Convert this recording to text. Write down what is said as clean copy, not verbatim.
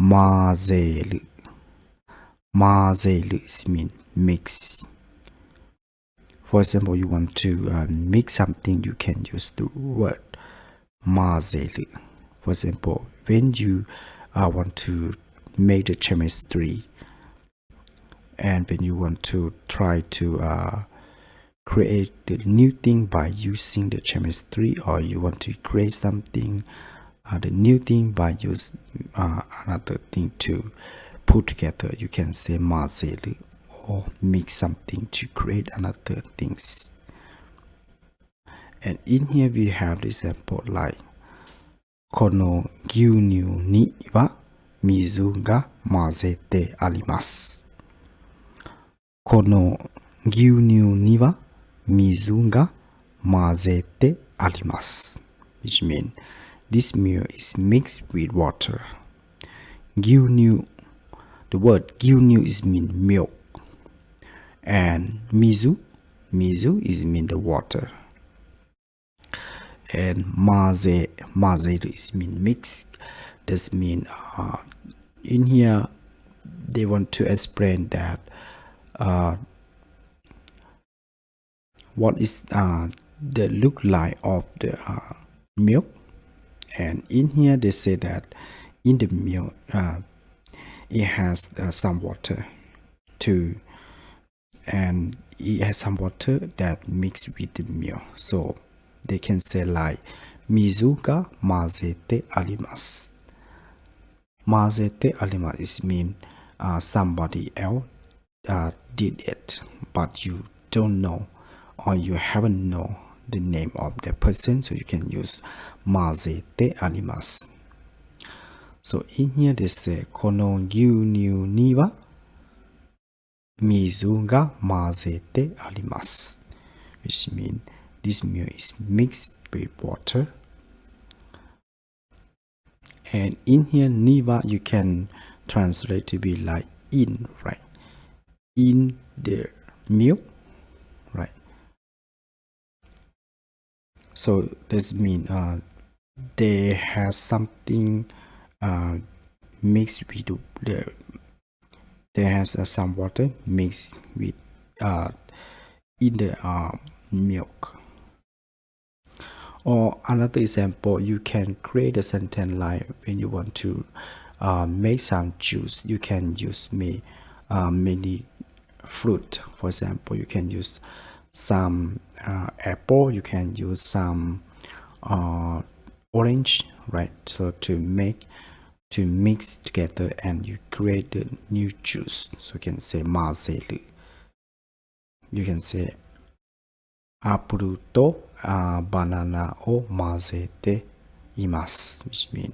混ぜる。混ぜる is mean mix. For example, you want to mix something, you can use the word 混ぜる. For example, when you want to make the chemistry, and when you want to try to create the new thing by using the chemistry, or you want to create something, the new thing by use another thing to put together, you can say 混ぜる or mix something to create another things. And in here we have the example like この牛乳には水が混ぜてあります。この牛乳には水が混ぜてあります。Which means this milk is mixed with water. 牛乳 The word 牛乳 is mean milk. And 水 is mean the water. And 混ぜる is mean mix. This mean in here they want to explain that what is the look like of the milk. And in here they say that in the milk it has some water too, and it has some water that mixed with the milk. So they can say like 水が混ぜてあります。混ぜてあります is mean somebody else did it, but you don't know or you haven't know the name of the person, so you can use 混ぜてあります。So in here they say この牛乳には水が混ぜてあります。Which means this milk is mixed with water. And in here, niwa you can translate to be like in, right? In the milk, right? So this means they have something mixed with there has some water mixed with in the milk. Or another example, you can create a sentence like when you want to make some juice, you can use many fruit. For example, you can use some apple, you can use some orange, right? So to mix together and you create the new juice. So you can say 混ぜる. You can say アップルとバナナを混ぜています。which means